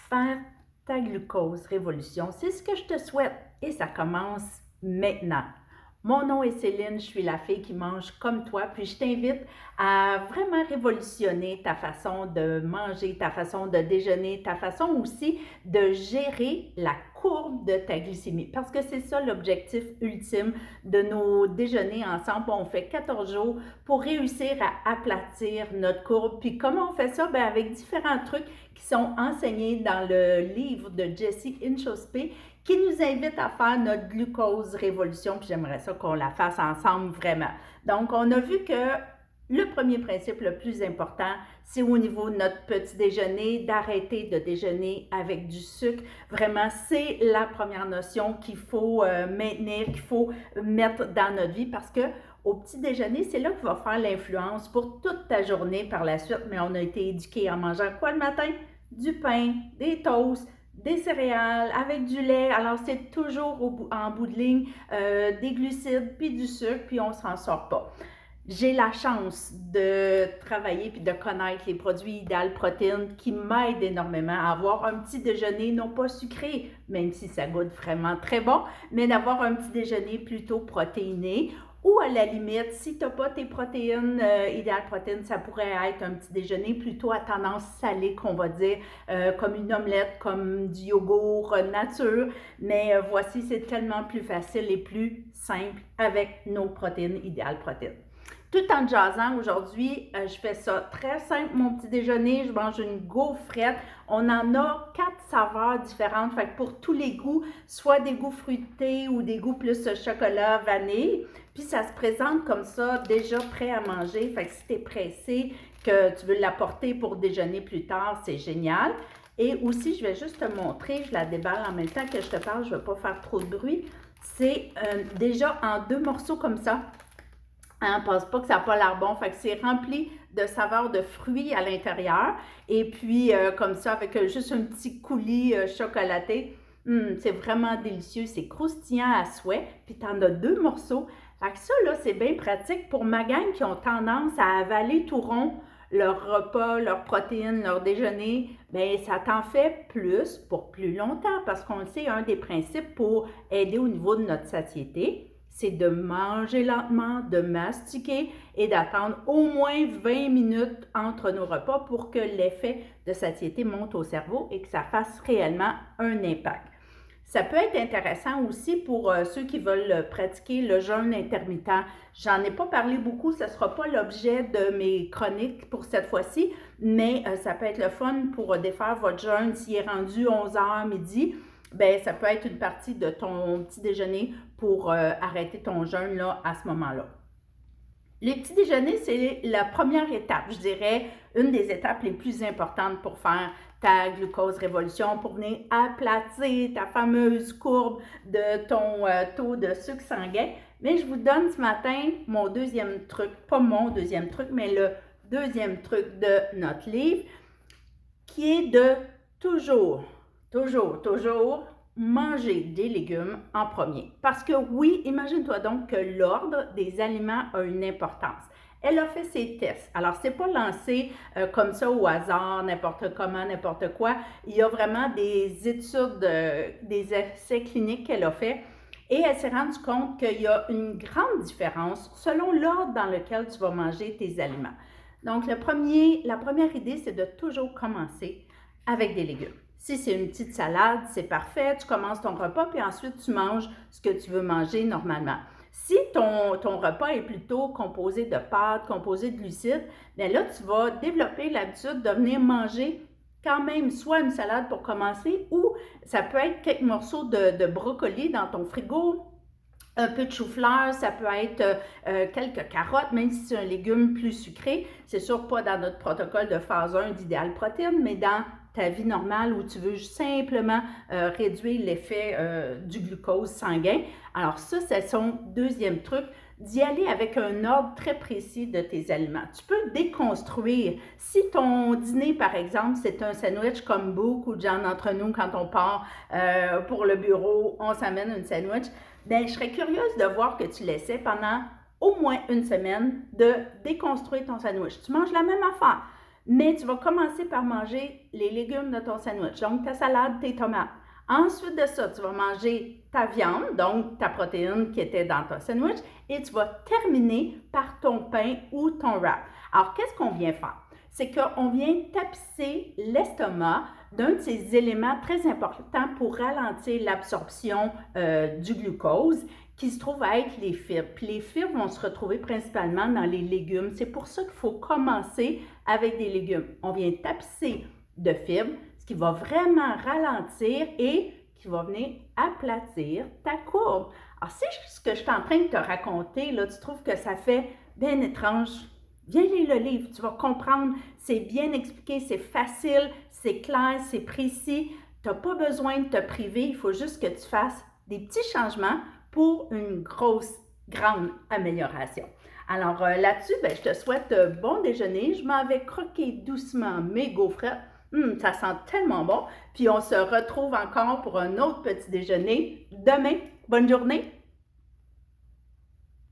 faire ta glucose révolution. C'est ce que je te souhaite et ça commence maintenant. Mon nom est Céline, je suis la fille qui mange comme toi, puis je t'invite à vraiment révolutionner ta façon de manger, ta façon de déjeuner, ta façon aussi de gérer la courbe de ta glycémie. Parce que c'est ça l'objectif ultime de nos déjeuners ensemble. On fait 14 jours pour réussir à aplatir notre courbe. Puis comment on fait ça? Bien, avec différents trucs qui sont enseignés dans le livre de Jessie Inchauspé, qui nous invite à faire notre glucose révolution, puis j'aimerais ça qu'on la fasse ensemble vraiment. Donc, on a vu que le premier principe le plus important, c'est au niveau de notre petit déjeuner, d'arrêter de déjeuner avec du sucre. Vraiment, c'est la première notion qu'il faut maintenir, qu'il faut mettre dans notre vie parce que au petit déjeuner, c'est là que va faire l'influence pour toute ta journée par la suite. Mais on a été éduqués en mangeant quoi le matin? Du pain, des toasts, des céréales avec du lait. Alors, c'est toujours en bout de ligne des glucides puis du sucre, puis on ne s'en sort pas. J'ai la chance de travailler puis de connaître les produits Ideal Protéines qui m'aident énormément à avoir un petit déjeuner non pas sucré, même si ça goûte vraiment très bon, mais d'avoir un petit déjeuner plutôt protéiné. Ou à la limite, si tu n'as pas tes protéines, Ideal Protéines, ça pourrait être un petit déjeuner plutôt à tendance salée, qu'on va dire, comme une omelette, comme du yogourt nature. Mais voici, c'est tellement plus facile et plus simple avec nos protéines Ideal Protéines. Tout en jasant, aujourd'hui, je fais ça très simple, mon petit déjeuner. Je mange une gaufrette. On en a 4 saveurs différentes, fait que pour tous les goûts, soit des goûts fruités ou des goûts plus chocolat, vanille. Puis ça se présente comme ça, déjà prêt à manger. Fait que si tu es pressé, que tu veux l'apporter pour déjeuner plus tard, c'est génial. Et aussi, je vais juste te montrer, je la déballe en même temps que je te parle, je ne vais pas faire trop de bruit. C'est déjà en 2 morceaux comme ça. Hein, pense pas que ça n'a pas l'air bon. Fait que c'est rempli de saveurs de fruits à l'intérieur. Et puis, comme ça, avec juste un petit coulis chocolaté. C'est vraiment délicieux. C'est croustillant à souhait. Puis, tu en as 2 morceaux. Fait que ça, là, c'est bien pratique pour ma gang qui ont tendance à avaler tout rond leur repas, leurs protéines, leur déjeuner. Bien, ça t'en fait plus pour plus longtemps parce qu'on le sait, un des principes pour aider au niveau de notre satiété, c'est de manger lentement, de mastiquer et d'attendre au moins 20 minutes entre nos repas pour que l'effet de satiété monte au cerveau et que ça fasse réellement un impact. Ça peut être intéressant aussi pour ceux qui veulent pratiquer le jeûne intermittent. J'en ai pas parlé beaucoup, ce ne sera pas l'objet de mes chroniques pour cette fois-ci, mais ça peut être le fun pour défaire votre jeûne s'il est rendu 11h midi. Bien, ça peut être une partie de ton petit déjeuner pour arrêter ton jeûne là, à ce moment-là. Le petit déjeuner, c'est la première étape, je dirais, une des étapes les plus importantes pour faire ta glucose révolution, pour venir aplatir ta fameuse courbe de ton taux de sucre sanguin. Mais je vous donne ce matin mon deuxième truc, pas mon deuxième truc, mais le deuxième truc de notre livre, qui est de toujours manger des légumes en premier. Parce que oui, imagine-toi donc que l'ordre des aliments a une importance. Elle a fait ses tests. Alors, c'est pas lancé comme ça au hasard, n'importe comment, n'importe quoi. Il y a vraiment des études, des essais cliniques qu'elle a fait. Et elle s'est rendue compte qu'il y a une grande différence selon l'ordre dans lequel tu vas manger tes aliments. Donc, la première idée, c'est de toujours commencer avec des légumes. Si c'est une petite salade, c'est parfait. Tu commences ton repas, puis ensuite, tu manges ce que tu veux manger normalement. Si ton repas est plutôt composé de pâtes, composé de glucides, bien là, tu vas développer l'habitude de venir manger quand même soit une salade pour commencer ou ça peut être quelques morceaux de brocoli dans ton frigo, un peu de chou-fleur, ça peut être quelques carottes, même si c'est un légume plus sucré. C'est sûr pas dans notre protocole de phase 1 d'Idéal Protéines, mais dans ta vie normale où tu veux simplement réduire l'effet du glucose sanguin. Alors ça, c'est son deuxième truc, d'y aller avec un ordre très précis de tes aliments. Tu peux déconstruire. Si ton dîner, par exemple, c'est un sandwich comme beaucoup de gens d'entre nous, quand on part pour le bureau, on s'amène un sandwich, bien, je serais curieuse de voir que tu laissais pendant au moins une semaine de déconstruire ton sandwich. Tu manges la même affaire, mais tu vas commencer par manger les légumes de ton sandwich, donc ta salade, tes tomates. Ensuite de ça, tu vas manger ta viande, donc ta protéine qui était dans ton sandwich, et tu vas terminer par ton pain ou ton wrap. Alors, qu'est-ce qu'on vient faire? C'est qu'on vient tapisser l'estomac d'un de ces éléments très importants pour ralentir l'absorption du glucose, qui se trouve à être les fibres. Puis les fibres vont se retrouver principalement dans les légumes. C'est pour ça qu'il faut commencer avec des légumes. On vient tapisser de fibres, ce qui va vraiment ralentir et qui va venir aplatir ta courbe. Alors, si ce que je suis en train de te raconter, là, tu trouves que ça fait bien étrange, viens lire le livre, tu vas comprendre, c'est bien expliqué, c'est facile, c'est clair, c'est précis. Tu n'as pas besoin de te priver, il faut juste que tu fasses des petits changements pour une grosse, grande amélioration. Alors là-dessus, je te souhaite bon déjeuner. Je m'en vais croquer doucement mes gaufrettes. Ça sent tellement bon. Puis on se retrouve encore pour un autre petit déjeuner demain. Bonne journée!